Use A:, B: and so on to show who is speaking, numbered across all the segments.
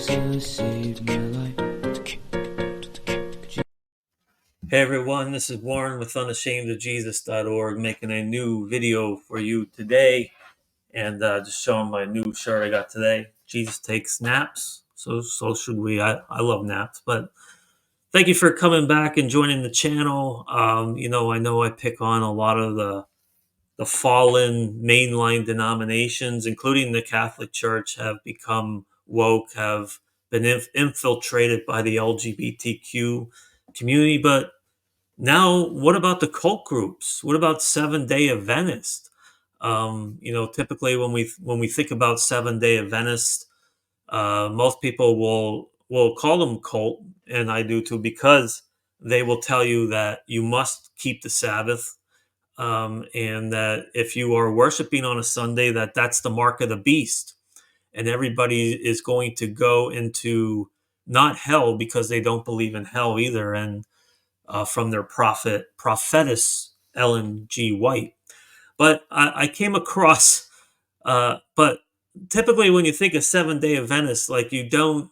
A: Jesus saved my life.
B: Hey everyone, this is Warren with unashamedofjesus.org making a new video for you today, and just showing my new shirt I got today. Jesus takes naps, so should we. I love naps, but thank you for coming back and joining the channel. I know I pick on a lot of the fallen mainline denominations, including the Catholic Church, have become woke, have been infiltrated by the LGBTQ community, but now, what about the cult groups? What about Seventh-day Adventists? Typically when we think about Seventh-day Adventists, most people will call them cult, and I do too, because they will tell you that you must keep the Sabbath, and that if you are worshiping on a Sunday, that's the mark of the beast, and everybody is going to go into not hell because they don't believe in hell either, and from their prophetess Ellen G. White. But I came across, but typically when you think of Seventh-day Adventists, like you don't,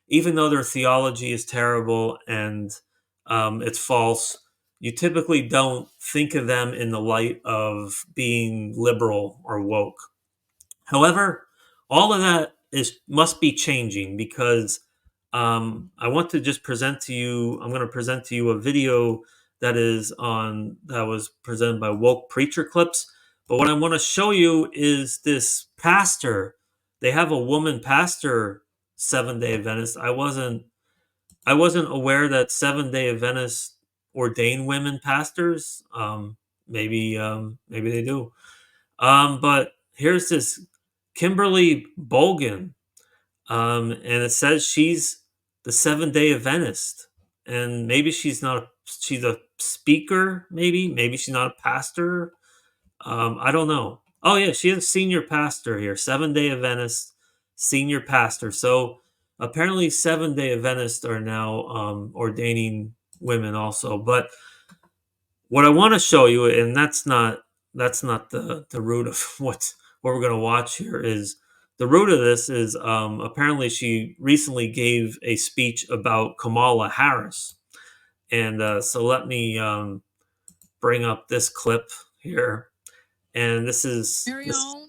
B: even though their theology is terrible and it's false, you typically don't think of them in the light of being liberal or woke. However, all of that must be changing, because I want to just present to you. I'm going to present to you a video that was presented by Woke Preacher Clips. But what I want to show you is this pastor. They have a woman pastor, Seventh-day Adventist. I wasn't aware that Seventh-day Adventists ordain women pastors. Maybe they do. But here's this Kimberly Bogan, and it says she's the Seventh-day Adventist, and maybe she's not. She's a speaker. Maybe she's not a pastor. I don't know. Oh yeah, she is a senior pastor here. Seventh-day Adventist senior pastor. So apparently, Seventh-day Adventists are now ordaining women also. But what I want to show you, and that's not the root of what we're going to watch here, is the root of this is apparently she recently gave a speech about Kamala Harris, and so let me bring up this clip here, and this is
C: Very own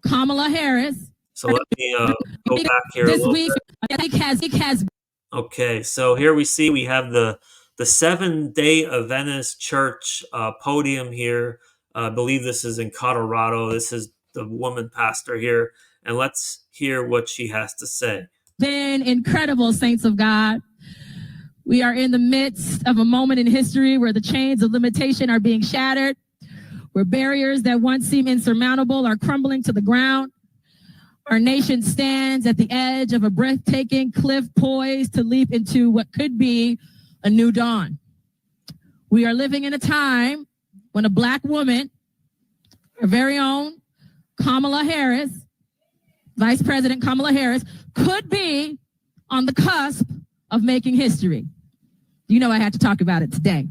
C: Kamala Harris.
B: So let me go back here
C: This
B: a little
C: week,
B: bit.
C: it has.
B: Okay, so here we have the Seventh-day Adventist Church podium here. I believe this is in Colorado. This is the woman pastor here, and let's hear what she has to say.
C: Been incredible, saints of God. We are in the midst of a moment in history where the chains of limitation are being shattered, where barriers that once seemed insurmountable are crumbling to the ground. Our nation stands at the edge of a breathtaking cliff, poised to leap into what could be a new dawn. We are living in a time when a Black woman, our very own Kamala Harris, Vice President Kamala Harris, could be on the cusp of making history. You know I had to talk about it today.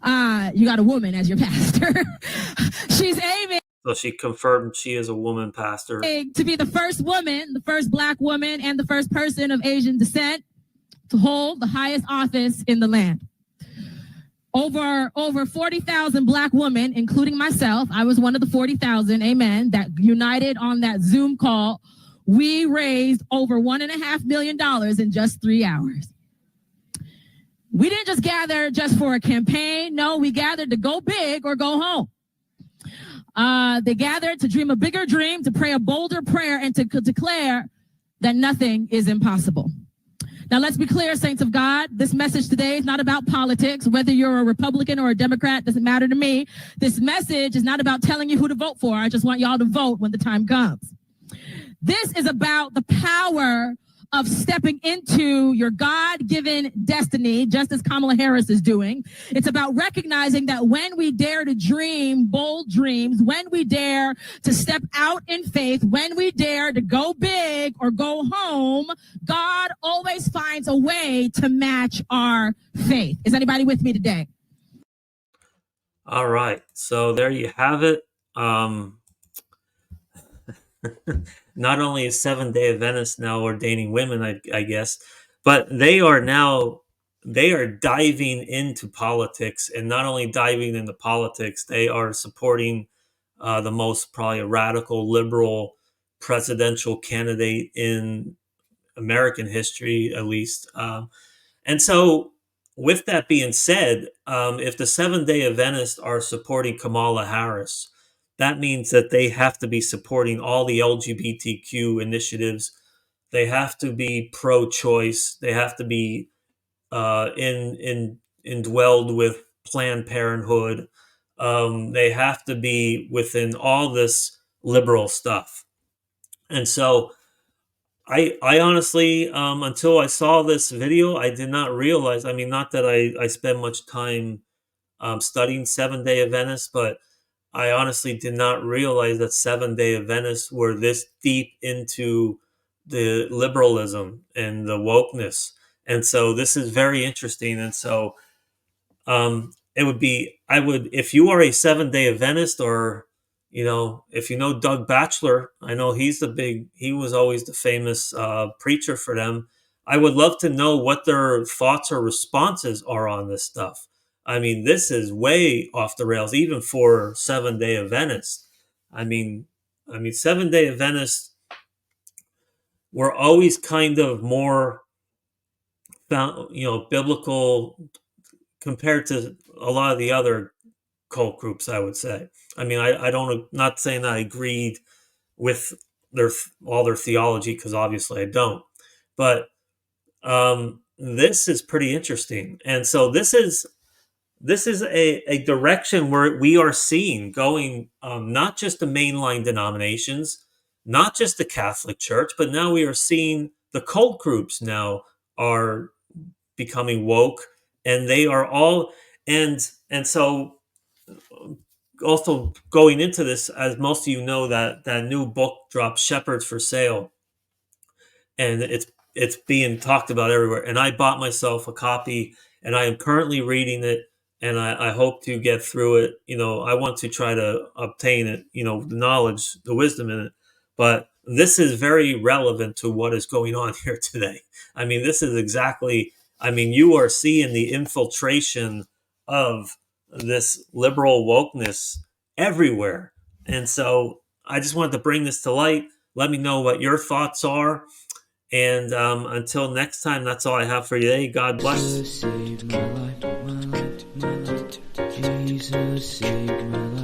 C: You got a woman as your pastor. She's aiming.
B: So she confirmed she is a woman pastor.
C: To be the first woman, the first Black woman, and the first person of Asian descent to hold the highest office in the land. Over 40,000 Black women, including myself, I was one of the 40,000, amen, that united on that Zoom call. We raised over $1.5 million in just 3 hours. We didn't just gather just for a campaign. No, we gathered to go big or go home. They gathered to dream a bigger dream, to pray a bolder prayer, and to declare that nothing is impossible. Now, let's be clear, saints of God. This message today is not about politics. Whether you're a Republican or a Democrat, doesn't matter to me. This message is not about telling you who to vote for. I just want y'all to vote when the time comes. This is about the power of stepping into your God-given destiny, just as Kamala Harris is doing. It's about recognizing that when we dare to dream bold dreams, when we dare to step out in faith, when we dare to go big or go home, God always finds a way to match our faith. Is anybody with me today?
B: All right, so there you have it. Not only is Seventh-day Adventists now ordaining women, I guess, but they are diving into politics, and not only diving into politics, they are supporting the most probably radical liberal presidential candidate in American history, at least. And so, with that being said, if the Seventh-day Adventists are supporting Kamala Harris, that means that they have to be supporting all the LGBTQ initiatives. They have to be pro-choice. They have to be in indwelled with Planned Parenthood. They have to be within all this liberal stuff. And so, I honestly, until I saw this video, I did not realize. I mean, not that I spend much time studying Seven-day Adventists, but I honestly did not realize that Seven-day Adventists were this deep into the liberalism and the wokeness. And so this is very interesting. And so it would be, I would, if you are a Seven-day Adventist, or if you know Doug Batchelor, I know he was always the famous preacher for them. I would love to know what their thoughts or responses are on this stuff. I mean, this is way off the rails, even for Seven-day Adventists. I mean, Seven-day Adventists were always kind of more, biblical compared to a lot of the other cult groups, I would say. I mean, I don't, not saying that I agreed with all their theology, because obviously I don't. But this is pretty interesting, and so this is a direction where we are seeing going, not just the mainline denominations, not just the Catholic Church, but now we are seeing the cult groups now are becoming woke, and they are all, and so also going into this, as most of you know, that new book dropped, Shepherds for Sale, and it's being talked about everywhere. And I bought myself a copy, and I am currently reading it, and I hope to get through it. I want to try to obtain it, the knowledge, the wisdom in it. But this is very relevant to what is going on here today. I mean, this is exactly. I mean, you are seeing the infiltration of this liberal wokeness everywhere, and so I just wanted to bring this to light. Let me know what your thoughts are. And until next time, that's all I have for you today. God bless.
A: Jesus saved my life, my life, my life. Jesus saved my life.